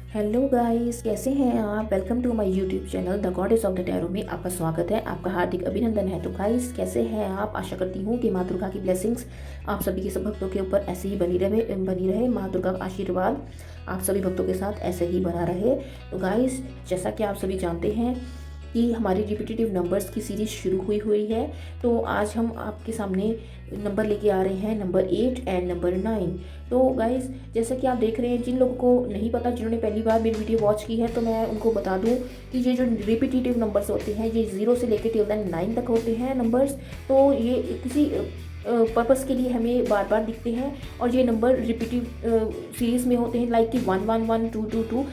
Hello guys, कैसे हैं आप। Welcome to my YouTube channel the goddess of the tarot में आपका स्वागत है। आपका हार्दिक अभिनंदन है। तो गाइस, कैसे हैं आप। आशा करती हूँ कि माँ दुर्गा की ब्लेसिंग्स आप सभी के सब भक्तों के ऊपर ऐसे ही बनी रहे। माँ दुर्गा का आशीर्वाद आप सभी भक्तों के साथ ऐसे ही बना रहे। तो गाइस, जैसा कि आप सभी जानते हैं कि हमारी रिपीटेटिव नंबर्स की सीरीज शुरू हुई है। तो आज हम आपके सामने नंबर लेके आ रहे हैं, नंबर 8 एंड नंबर 9। तो गाइस, जैसा कि आप देख रहे हैं, जिन लोगों को नहीं पता, जिन्होंने पहली बार मेरी वीडियो वॉच की है, तो मैं उनको बता दूं कि ये जो रिपीटेटिव नंबर्स होते हैं, ये 0 से लेकर टिल देन 9 तक होते हैं नंबर्स। तो ये किसी पर्पस के लिए हमें बार बार दिखते हैं और ये नंबर रिपीटिव सीरीज में होते हैं, लाइक कि 1 1 1 2 2 2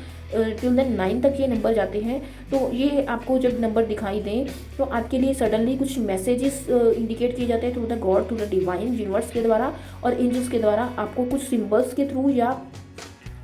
टिल देन 9 तक ये नंबर जाते हैं। तो ये आपको जब नंबर दिखाई दें तो आपके लिए सडनली कुछ मैसेजेस इंडिकेट किए जाते हैं through the God, through the divine universe के द्वारा और एंजल्स के द्वारा। आपको कुछ सिंबल्स के थ्रू या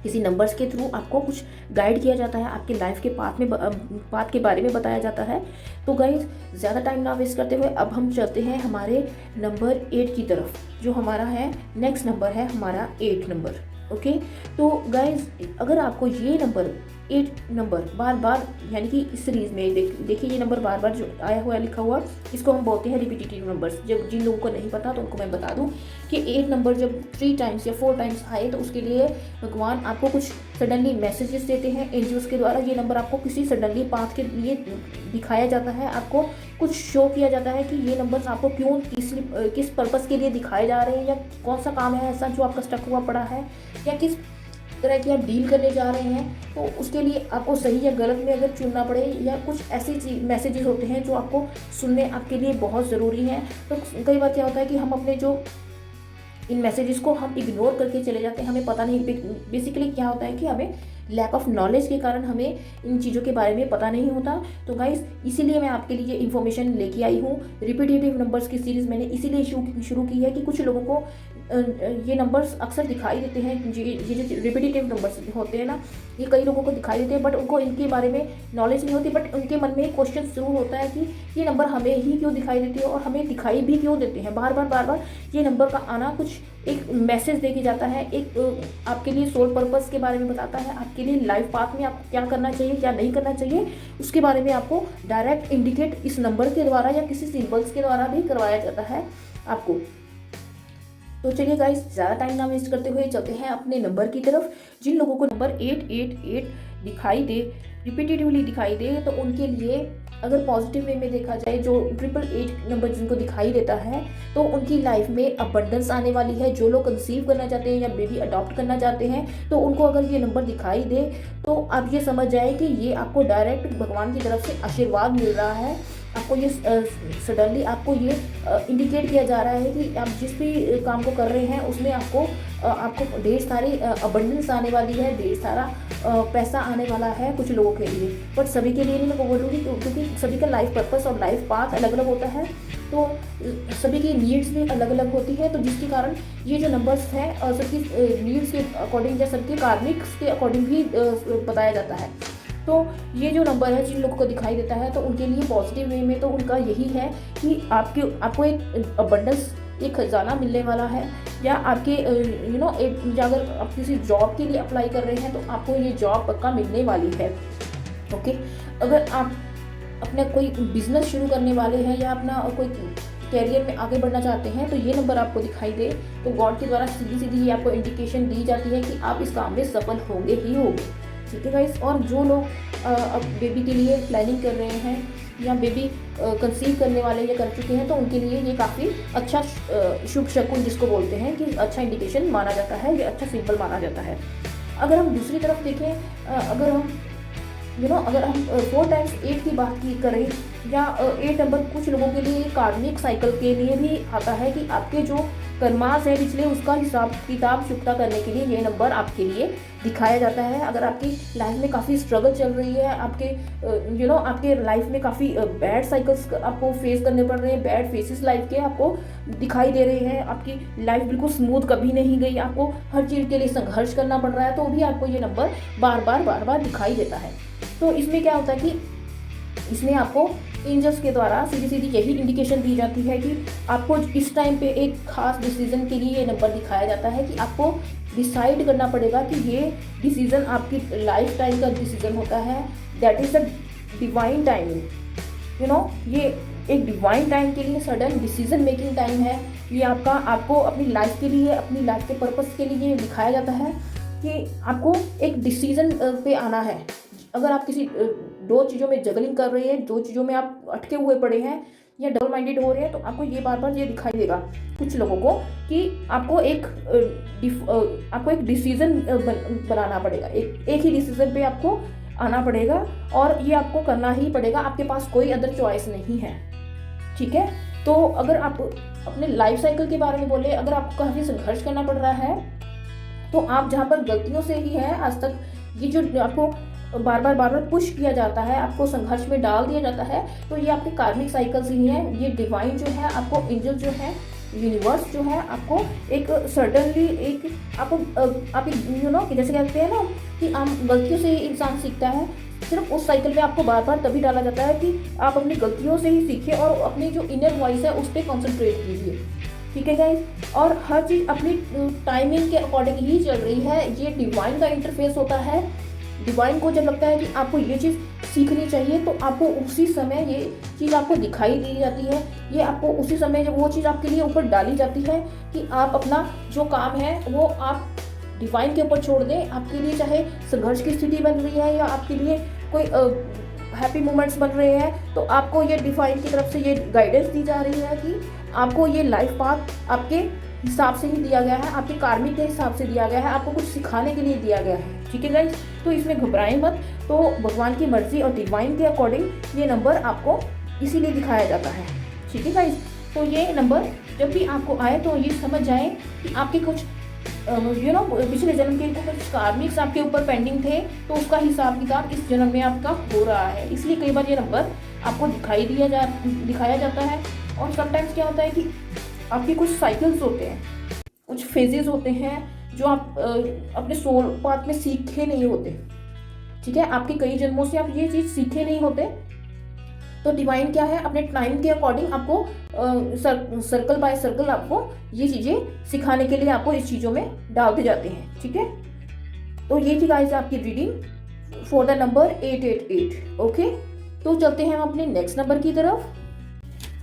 किसी नंबर्स के थ्रू आपको कुछ गाइड किया जाता है, आपके लाइफ के पाथ के बारे में बताया जाता है। तो गाइज, ज़्यादा टाइम ना वेस्ट करते हुए अब हम चलते हैं हमारे नंबर 8 की तरफ, जो हमारा है नेक्स्ट नंबर है हमारा 8 नंबर। ओके, तो गाइज, अगर आपको ये नंबर 8 नंबर बार बार, यानी कि इस सीरीज में देखिए ये नंबर बार बार जो आया हुआ है लिखा हुआ, इसको हम बोलते हैं रिपीटेटिव नंबर्स। जब जिन लोगों को नहीं पता तो उनको मैं बता दूं कि 8 नंबर जब 3 टाइम्स या 4 टाइम्स आए तो उसके लिए भगवान आपको कुछ सडनली मैसेजेस देते हैं एंजल्स के द्वारा। ये नंबर आपको किसी सडनली पाथ के लिए दिखाया जाता है, आपको कुछ शो किया जाता है कि ये नंबर्स आपको क्यों किस पर्पस के लिए दिखाए जा रहे हैं, या कौन सा काम है ऐसा जो आपका स्टक हुआ पड़ा है, या किस तरह की आप डील करने जा रहे हैं। तो उसके लिए आपको सही या गलत में अगर चुनना पड़े, या कुछ ऐसे मैसेजेस होते हैं जो आपको सुनने आपके लिए बहुत ज़रूरी हैं। तो कई बार क्या होता है कि हम अपने जो इन मैसेजेस को हम इग्नोर करके चले जाते हैं, हमें पता नहीं। बेसिकली क्या होता है कि हमें लैक ऑफ नॉलेज के कारण हमें इन चीज़ों के बारे में पता नहीं होता। तो गाइस, इसीलिए मैं आपके लिए इन्फॉर्मेशन लेके आई हूँ। रिपीटेटिव नंबर्स की सीरीज़ मैंने इसीलिए शुरू की है कि कुछ लोगों को ये नंबर्स अक्सर दिखाई देते हैं। ये जो रिपीटेटिव नंबर्स होते हैं ना, ये कई लोगों को दिखाई देते हैं, बट उनको इनके बारे में नॉलेज नहीं होती। बट उनके मन में एक क्वेश्चन शुरू होता है कि ये नंबर हमें ही क्यों दिखाई देते हैं और हमें दिखाई भी क्यों देते हैं बार बार। ये नंबर का आना कुछ एक मैसेज दे के जाता है, एक आपके लिए सोल पर्पस के बारे में बताता है, आपके लिए लाइफ पाथ में आप क्या करना चाहिए क्या नहीं करना चाहिए, उसके बारे में आपको डायरेक्ट इंडिकेट इस नंबर के द्वारा या किसी सिंबल्स के द्वारा भी करवाया जाता है आपको। तो चलिए गाइस, ज़्यादा टाइम ना वेस्ट करते हुए चलते हैं अपने नंबर की तरफ। जिन लोगों को नंबर 888 दिखाई दे, रिपीटेटिवली दिखाई दे, तो उनके लिए अगर पॉजिटिव वे में देखा जाए, जो 888 नंबर जिनको दिखाई देता है, तो उनकी लाइफ में अबंडेंस आने वाली है। जो लोग कंसीव करना चाहते हैं या बेबी अडॉप्ट करना चाहते हैं, तो उनको अगर ये नंबर दिखाई दे तो आप ये समझ जाए कि ये आपको डायरेक्ट भगवान की तरफ से आशीर्वाद मिल रहा है। आपको ये सडनली आपको ये इंडिकेट किया जा रहा है कि आप जिस भी काम को कर रहे हैं उसमें आपको ढेर सारी अबंडेंस आने वाली है, ढेर सारा पैसा आने वाला है कुछ लोगों के लिए। बट सभी के लिए नहीं मैं बोलूँगी, क्योंकि सभी का लाइफ पर्पस और लाइफ पाथ अलग अलग होता है। तो सभी की नीड्स भी अलग अलग होती है, तो जिसके कारण ये जो नंबर्स हैं सबकी नीड्स के अकॉर्डिंग या सबके कार्मिक्स के अकॉर्डिंग भी बताया जाता है। तो ये जो नंबर है जिन लोगों को दिखाई देता है, तो उनके लिए पॉजिटिव वे में तो उनका यही है कि आपको एक अबंडेंस, एक खजाना मिलने वाला है, या आपके या अगर आप किसी जॉब के लिए अप्लाई कर रहे हैं तो आपको ये जॉब पक्का मिलने वाली है। ओके, अगर आप अपना कोई बिजनेस शुरू करने वाले हैं या अपना कोई कैरियर में आगे बढ़ना चाहते हैं, तो ये नंबर आपको दिखाई दे तो गॉड के द्वारा सीधी सीधी ये आपको इंडिकेशन दी जाती है कि आप इस काम में सफल होंगे ही होंगे। ठीक है गाइस, और जो लोग अब बेबी के लिए प्लानिंग कर रहे हैं या बेबी कंसीव करने वाले या कर चुके हैं, तो उनके लिए ये काफ़ी अच्छा शुभ शकुन जिसको बोलते हैं कि अच्छा इंडिकेशन माना जाता है, ये अच्छा सिंबल माना जाता है। अगर हम दूसरी तरफ देखें, अगर हम 4 टाइम्स 8 की बात करें, या 8 नंबर कुछ लोगों के लिए कार्मिक साइकिल के लिए भी आता है कि आपके जो कर्मास है पिछले, उसका हिसाब किताब चुकता करने के लिए ये नंबर आपके लिए दिखाया जाता है। अगर आपकी लाइफ में काफ़ी स्ट्रगल चल रही है, आपके लाइफ में काफ़ी बैड साइकिल्स आपको फेस करने पड़ रहे हैं, बैड फेसेस लाइफ के आपको दिखाई दे रहे हैं, आपकी लाइफ बिल्कुल स्मूथ कभी नहीं गई, आपको हर चीज़ के लिए संघर्ष करना पड़ रहा है, तो भी आपको ये नंबर बार बार दिखाई देता है। तो इसमें क्या होता है कि इसमें आपको एंजल्स के द्वारा सीधी सीधी यही इंडिकेशन दी जाती है कि आपको इस टाइम पे एक खास डिसीजन के लिए ये नंबर दिखाया जाता है कि आपको डिसाइड करना पड़ेगा कि ये डिसीज़न आपकी लाइफ टाइम का डिसीज़न होता है। That is the divine timing, you know, ये एक डिवाइन टाइम के लिए सडन डिसीजन मेकिंग टाइम है। ये आपको अपनी लाइफ के लिए, अपनी लाइफ के पर्पस के लिए दिखाया जाता है कि आपको एक डिसीजन पे आना है। अगर आप किसी दो चीज़ों में जगलिंग कर रहे हैं, दो चीज़ों में आप अटके हुए पड़े हैं या डबल माइंडेड हो रहे हैं, तो आपको ये बार बार ये दिखाई देगा कुछ लोगों को कि आपको एक डिसीजन बनाना पड़ेगा। एक ही डिसीजन पे आपको आना पड़ेगा और ये आपको करना ही पड़ेगा, आपके पास कोई अदर चॉइस नहीं है। ठीक है, तो अगर आप अपने लाइफ साइकिल के बारे में बोले, अगर आपको काफ़ी संघर्ष करना पड़ रहा है, तो आप जहाँ पर गलतियों से ही है आज तक, ये जो आपको बार बार पुश किया जाता है, आपको संघर्ष में डाल दिया जाता है, तो ये आपके कार्मिक साइकिल्स ही हैं। ये डिवाइन जो है, आपको एंजल जो है, यूनिवर्स जो है, आपको एक सर्टनली एक आपको आप यू नो कि जैसे कहते हैं ना कि आम गलतियों से ही इंसान सीखता है, सिर्फ उस साइकिल में आपको बार बार तभी डाला जाता है कि आप अपनी गलतियों से ही सीखें और अपनी जो इनर वॉइस है उस पर कॉन्सेंट्रेट कीजिए। ठीक है गाइस, और हर चीज़ अपनी टाइमिंग के अकॉर्डिंग ही चल रही है। ये डिवाइन का इंटरफेस होता है। डिवाइन को जब लगता है कि आपको ये चीज़ सीखनी चाहिए, तो आपको उसी समय ये चीज़ आपको दिखाई दी जाती है। ये आपको उसी समय जब वो चीज़ आपके लिए ऊपर डाली जाती है कि आप अपना जो काम है वो आप डिवाइन के ऊपर छोड़ दें। आपके लिए चाहे संघर्ष की स्थिति बन रही है या आपके लिए कोई हैप्पी मोमेंट्स बन रहे हैं, तो आपको ये डिवाइन की तरफ से ये गाइडेंस दी जा रही है कि आपको ये लाइफ पाथ आपके हिसाब से ही दिया गया है, आपके कार्मिक के हिसाब से दिया गया है, आपको कुछ सिखाने के लिए दिया गया है। ठीक है गाइस, तो इसमें घबराएं मत। तो भगवान की मर्जी और डिवाइन के अकॉर्डिंग ये नंबर आपको इसीलिए दिखाया जाता है। ठीक है गाइस, तो ये नंबर जब भी आपको आए तो ये समझ जाएं कि आपके कुछ पिछले जन्म के कुछ कार्मिक्स आपके ऊपर पेंडिंग थे, तो उसका हिसाब किताब इस जन्म में आपका हो रहा है। इसलिए कई बार ये नंबर आपको दिखाया जाता है। और समटाइम्स क्या होता है कि आपके कुछ साइकिल्स होते हैं, कुछ फेजेस होते हैं जो आप अपने सोल पाथ में सीखे नहीं होते। ठीक है, आपके कई जन्मों से आप ये चीज़ सीखे नहीं होते, तो डिवाइन क्या है, अपने टाइम के अकॉर्डिंग आपको सर्कल बाय सर्कल आपको ये चीज़ें सिखाने के लिए आपको इस चीज़ों में डालते जाते हैं। ठीक है, तो ये थी गाइस आपकी reading for the number 888। Okay, तो चलते हैं हम अपने नेक्स्ट नंबर की तरफ।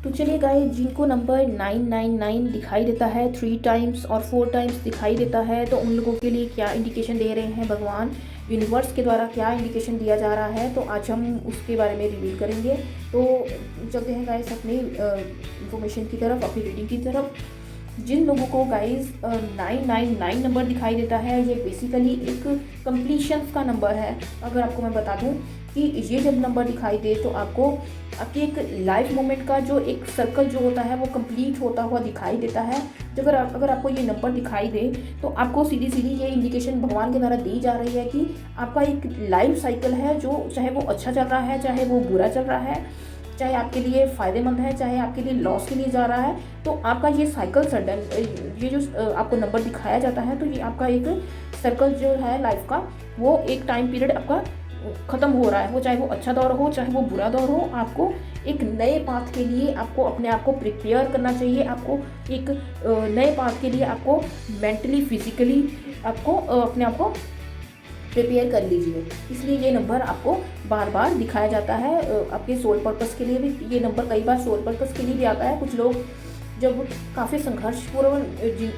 तो चलिए गाइस, जिनको नंबर 999 दिखाई देता है 3 टाइम्स और 4 टाइम्स दिखाई देता है, तो उन लोगों के लिए क्या इंडिकेशन दे रहे हैं भगवान, यूनिवर्स के द्वारा क्या इंडिकेशन दिया जा रहा है, तो आज हम उसके बारे में रिवील करेंगे। तो चलते हैं गाइस अपनी इंफॉर्मेशन की तरफ, अपनी रीडिंग की तरफ। जिन लोगों को गाइस 999 नंबर दिखाई देता है, ये बेसिकली एक कंप्लीशन का नंबर है। अगर आपको मैं बता दूं कि ये जब नंबर दिखाई दे तो आपको आपकी एक लाइफ मोमेंट का जो एक सर्कल जो होता है वो कंप्लीट होता हुआ दिखाई देता है। अगर आपको ये नंबर दिखाई दे तो आपको सीधी सीधी ये इंडिकेशन भगवान के द्वारा दी जा रही है कि आपका एक लाइफ साइकिल है, जो चाहे वो अच्छा चल रहा है, चाहे वो बुरा चल रहा है, चाहे आपके लिए फ़ायदेमंद है, चाहे आपके लिए लॉस के लिए जा रहा है, तो आपका ये साइकिल सडन ये जो आपको नंबर दिखाया जाता है, तो ये आपका एक सर्कल जो है लाइफ का, वो एक टाइम पीरियड आपका ख़त्म हो रहा है। वो चाहे वो अच्छा दौर हो, चाहे वो बुरा दौर हो, आपको एक नए पाथ के लिए आपको अपने आप को प्रिपेयर करना चाहिए। आपको एक नए पाथ के लिए आपको मेंटली फिजिकली आपको अपने आप को प्रिपेयर कर लीजिए। इसलिए ये नंबर आपको बार बार दिखाया जाता है। आपके सोल पर्पस के लिए भी ये नंबर कई बार सोल पर्पस के लिए भी आता है। कुछ लोग जब काफ़ी संघर्षपूर्ण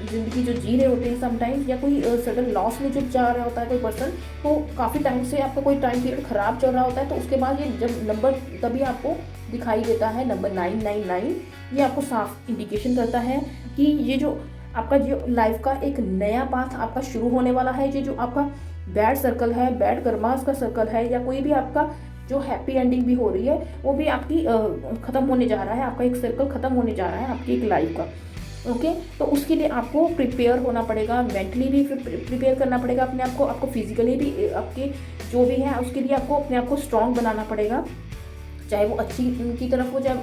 ज़िंदगी जो जी रहे होते हैं समटाइम्स, या कोई सडन लॉस में जब जा रहा होता है कोई पर्सन, तो काफ़ी टाइम से आपका कोई टाइम पीरियड ख़राब चल रहा होता है, तो उसके बाद ये जब नंबर तभी आपको दिखाई देता है नंबर 999। ये आपको साफ इंडिकेशन करता है कि ये जो आपका जो लाइफ का एक नया पाथ आपका शुरू होने वाला है। ये जो आपका बैड सर्कल है, बैड कर्मास का सर्कल है, या कोई भी आपका जो हैप्पी एंडिंग भी हो रही है वो भी आपकी ख़त्म होने जा रहा है। आपका एक सर्कल ख़त्म होने जा रहा है आपकी एक लाइफ का। ओके, तो उसके लिए आपको प्रिपेयर होना पड़ेगा, मेंटली भी प्रिपेयर करना पड़ेगा अपने आप को, आपको फिजिकली भी आपके जो भी है उसके लिए आपको अपने आप को स्ट्रॉन्ग बनाना पड़ेगा। चाहे वो अच्छी की तरफ हो, चाहे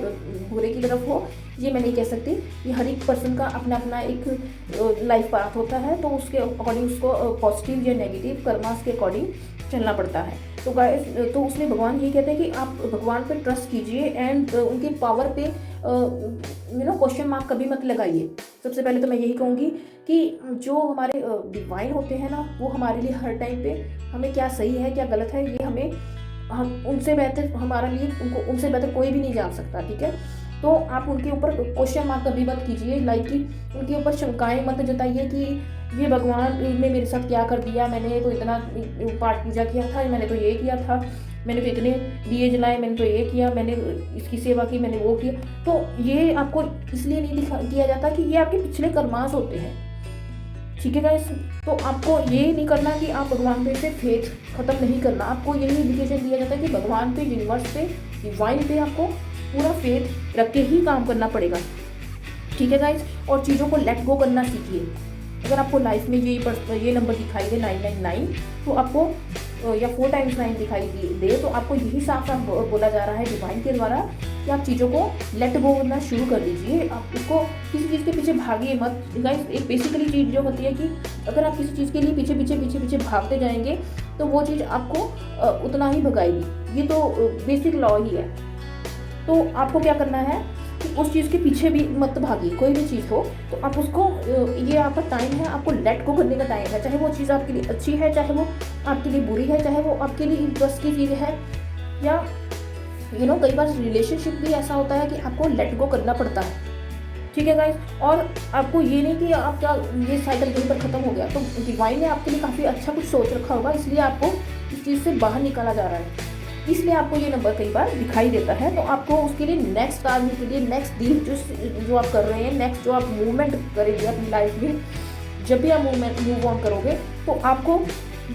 बुरे की तरफ हो, ये मैं नहीं कह सकती। ये हर एक पर्सन का अपना अपना एक लाइफ पाथ होता है, तो उसके अकॉर्डिंग उसको पॉजिटिव या नेगेटिव कर्मास के अकॉर्डिंग चलना पड़ता है। तो गाइस, तो उसमें भगवान ये कहते हैं कि आप भगवान पे ट्रस्ट कीजिए एंड उनकी पावर पे क्वेश्चन मार्क कभी मत लगाइए। सबसे पहले तो मैं यही कहूँगी कि जो हमारे डिवाइन होते हैं ना, वो हमारे लिए हर टाइम पे हमें क्या सही है क्या गलत है, ये हमें हम उनसे बेहतर हमारे लिए उनसे बेहतर कोई भी नहीं जान सकता, ठीक है। तो आप उनके ऊपर क्वेश्चन मार्क कभी मत कीजिए, लाइक कि उनके ऊपर शंकाएं मत जताइए कि ये भगवान ने मेरे साथ क्या कर दिया, मैंने तो इतना पाठ पूजा किया था, मैंने तो ये किया था, मैंने तो इतने दिए जलाए, मैंने तो ये किया, मैंने इसकी सेवा की, मैंने वो किया। तो ये आपको इसलिए नहीं किया जाता कि ये आपके पिछले कर्मास होते हैं, ठीक है गाइस। तो आपको ये नहीं करना कि आप भगवान पे से फेथ खत्म नहीं करना, आपको यही इंडिकेशन दिया जाता है कि भगवान पे, यूनिवर्स पे, डिवाइन पे आपको पूरा फेथ रख के ही काम करना पड़ेगा, ठीक है गाइस। और चीज़ों को लेट गो करना सीखिए। अगर आपको लाइफ में ये नंबर दिखाई दे 999, तो आपको या 4 टाइम्स 9 दिखाई दे, तो आपको यही साफ साफ बोला जा रहा है डिवाइन के द्वारा कि आप चीज़ों को लेट गो करना शुरू कर दीजिए। आप उसको किसी चीज़ के पीछे भागिए मत गाइस। एक बेसिकली चीज़ जो होती है कि अगर आप किसी चीज़ के लिए पीछे भागते जाएंगे तो वो चीज़ आपको उतना ही भगाएगी। ये तो बेसिक लॉ ही है। तो आपको क्या करना है कि उस चीज़ के पीछे भी मत भागिए। कोई भी चीज़ हो तो आप उसको, ये आपका टाइम है, आपको लेट गो करने का टाइम है। चाहे वो चीज़ आपके लिए अच्छी है, चाहे वो आपके लिए बुरी है, चाहे वो आपके लिए इंटरेस्ट की चीज़ है, या कई बार रिलेशनशिप भी ऐसा होता है कि आपको लेट गो करना पड़ता है, ठीक है गाइस। और आपको ये नहीं कि आपका ये साइकिल यहीं पर ख़त्म हो गया, तो डिवाइन ने आपके लिए काफ़ी अच्छा कुछ सोच रखा होगा, इसलिए आपको इस चीज़ से बाहर निकाला जा रहा है, इसलिए आपको ये नंबर कई बार दिखाई देता है। तो आपको उसके लिए नेक्स्ट आदमी के लिए नेक्स्ट डील जो आप कर रहे हैं, नेक्स्ट जो आप मूवमेंट करेंगे अपनी लाइफ में, जब भी आप मूव ऑन करोगे, तो आपको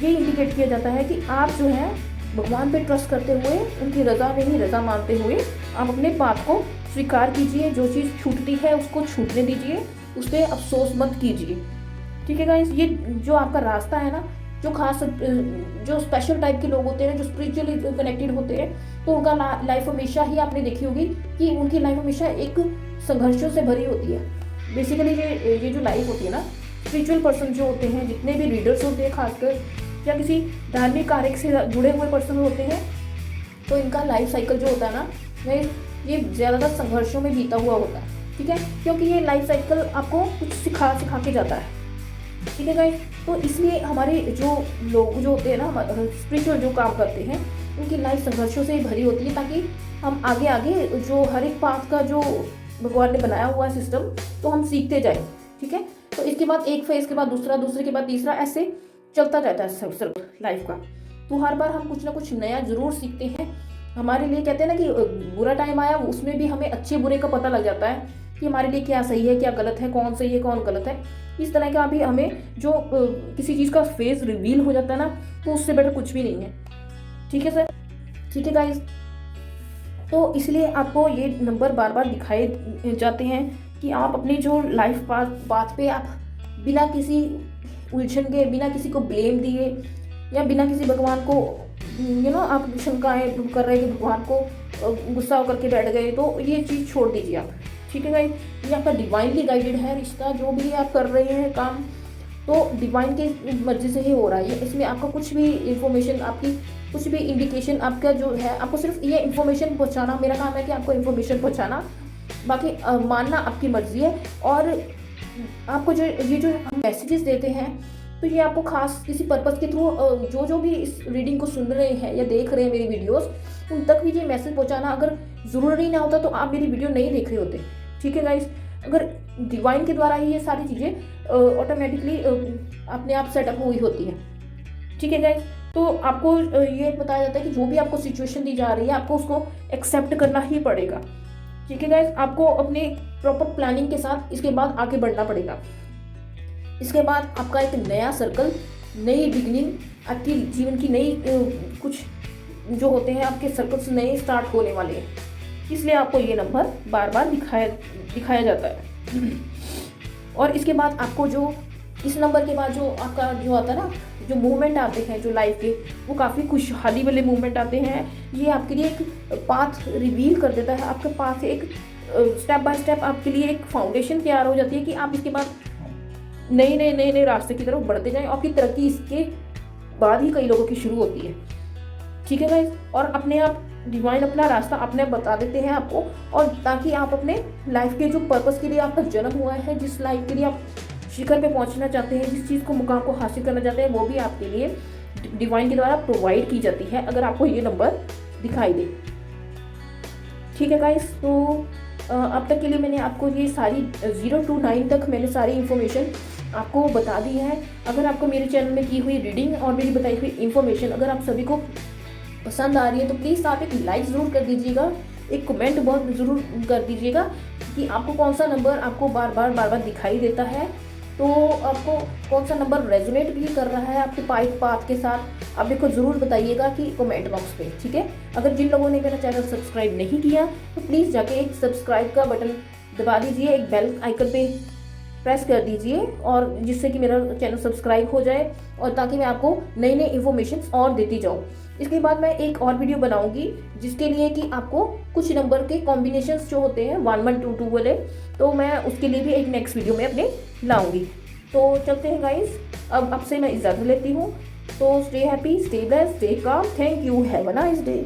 ये इंडिकेट किया जाता है कि आप जो है भगवान पे ट्रस्ट करते हुए, उनकी रज़ा में ही रज़ा मानते हुए आप अपने पाप को स्वीकार कीजिए। जो चीज़ छूटती है उसको छूटने दीजिए, उस पर अफसोस मत कीजिए, ठीक है गाइस। ये जो आपका रास्ता है ना, जो खास जो स्पेशल टाइप के लोग होते हैं, जो स्पिरिचुअली कनेक्टेड होते हैं, तो उनका लाइफ हमेशा ही आपने देखी होगी कि उनकी लाइफ हमेशा एक संघर्षों से भरी होती है। बेसिकली ये जो लाइफ होती है ना, स्पिरिचुअल पर्सन जो होते हैं, जितने भी रीडर्स होते हैं खासकर, या किसी धार्मिक कार्य से जुड़े हुए पर्सन होते हैं, तो इनका लाइफ साइकिल जो होता है ना, ये ज़्यादातर संघर्षों में बीता हुआ होता है, ठीक है। क्योंकि ये लाइफ साइकिल आपको कुछ सिखा के जाता है, ठीक है गाइस। तो इसलिए हमारे जो लोग जो होते हैं ना, स्पिरिचुअल जो काम करते हैं, उनकी लाइफ संघर्षों से भरी होती है, ताकि हम आगे जो हर एक पाथ का जो भगवान ने बनाया हुआ है सिस्टम, तो हम सीखते जाएं, ठीक है। तो इसके बाद एक फेज के बाद दूसरा, दूसरे के बाद तीसरा, ऐसे चलता रहता है सर्कल लाइफ का। तो हर बार हम कुछ ना कुछ नया ज़रूर सीखते हैं। हमारे लिए कहते हैं ना कि बुरा टाइम आया, उसमें भी हमें अच्छे बुरे का पता लग जाता है कि हमारे लिए क्या सही है क्या गलत है, कौन सही है कौन गलत है। इस तरह का भी हमें जो किसी चीज़ का फेस रिवील हो जाता है ना, तो उससे बेटर कुछ भी नहीं है, ठीक है सर, ठीक है गाइस। तो इसलिए आपको ये नंबर बार बार दिखाए जाते हैं कि आप अपनी जो लाइफ पाथ पे आप बिना किसी उलझन के, बिना किसी को ब्लेम दिए, या बिना किसी भगवान को आप शंकाएं कर रहे हैं कि भगवान को गुस्सा होकर के बैठ गए, तो ये चीज़ छोड़ दीजिए आप, ठीक है गाइस। ये आपका डिवाइनली गाइडेड है रिश्ता, जो भी आप कर रहे हैं काम, तो डिवाइन की मर्जी से ही हो रहा है। इसमें आपका कुछ भी इंफॉर्मेशन, आपकी कुछ भी इंडिकेशन आपका जो है, आपको सिर्फ ये इन्फॉर्मेशन पहुंचाना, मेरा काम है कि आपको इन्फॉर्मेशन पहुंचाना, बाकी मानना आपकी मर्जी है। और आपको जो हम मैसेजेस देते हैं, तो ये आपको खास किसी पर्पज़ के थ्रू जो भी इस रीडिंग को सुन रहे हैं या देख रहे हैं मेरी वीडियोस, उन तक भी ये मैसेज पहुंचाना अगर ज़रूरी ना होता तो आप मेरी वीडियो नहीं देख रहे होते, ठीक है गाइस। अगर डिवाइन के द्वारा ही ये सारी चीज़ें ऑटोमेटिकली अपने आप सेटअप हुई होती है, ठीक है गाइस। तो आपको ये बताया जाता है कि जो भी आपको सिचुएशन दी जा रही है, आपको उसको एक्सेप्ट करना ही पड़ेगा, ठीक है गाइस। आपको अपने प्रॉपर प्लानिंग के साथ इसके बाद आगे बढ़ना पड़ेगा। इसके बाद आपका एक नया सर्कल, नई बिगनिंग, आपकी जीवन की नई कुछ जो होते हैं आपके सर्कल्स नए स्टार्ट होने वाले हैं, इसलिए आपको ये नंबर बार बार दिखाया जाता है। और इसके बाद आपको जो इस नंबर के बाद जो आपका जो आता है ना, जो मूवमेंट आते हैं जो लाइफ के, वो काफ़ी खुशहाली वाले मूवमेंट आते हैं। ये आपके लिए एक पाथ रिवील कर देता है, आपके पाथ एक स्टेप बाय स्टेप आपके लिए एक फाउंडेशन तैयार हो जाती है कि आप इसके बाद नए रास्ते की तरफ बढ़ते जाएं। आपकी तरक्की इसके बाद ही कई लोगों की शुरू होती है। ठीक है गाइस, और अपने आप डिवाइन अपना रास्ता अपने आप बता देते हैं आपको, और ताकि आप अपने लाइफ के जो पर्पस के लिए आपका जन्म हुआ है, जिस लाइफ के लिए आप शिखर पे पहुंचना चाहते हैं, जिस चीज़ को मुकाम को हासिल करना चाहते हैं, वो भी आपके लिए डिवाइन के द्वारा प्रोवाइड की जाती है अगर आपको ये नंबर दिखाई दे। ठीक है गाइस, तो अब तक के लिए मैंने आपको ये सारी 0 to 9 तक मैंने सारी इन्फॉर्मेशन आपको बता दी है। अगर आपको मेरे चैनल में की हुई रीडिंग और मेरी बताई हुई इन्फॉर्मेशन अगर आप सभी को पसंद आ रही है तो प्लीज़ आप एक लाइक ज़रूर कर दीजिएगा, एक कमेंट बहुत ज़रूर कर दीजिएगा कि आपको कौन सा नंबर आपको बार बार दिखाई देता है, तो आपको कौन सा नंबर रेजोनेट भी कर रहा है आपके पाथ के साथ। आप मेरे को ज़रूर बताइएगा कि कमेंट बॉक्स पे। ठीक है, अगर जिन लोगों ने मेरा चैनल सब्सक्राइब नहीं किया तो प्लीज़ जाके एक सब्सक्राइब का बटन दबा दीजिए, एक बेल आइकन पे प्रेस कर दीजिए, और जिससे कि मेरा चैनल सब्सक्राइब हो जाए और ताकि मैं आपको नई नई इन्फॉर्मेशन और देती जाऊँ। इसके बाद मैं एक और वीडियो बनाऊंगी जिसके लिए कि आपको कुछ नंबर के कॉम्बिनेशंस जो होते हैं 1 1 2 2 वाले, तो मैं उसके लिए भी एक नेक्स्ट वीडियो में अपने लाऊंगी। तो चलते हैं गाइस, अब आपसे मैं इजाज़त लेती हूँ। तो stay happy, stay blessed, stay calm. Thank you, have a nice day.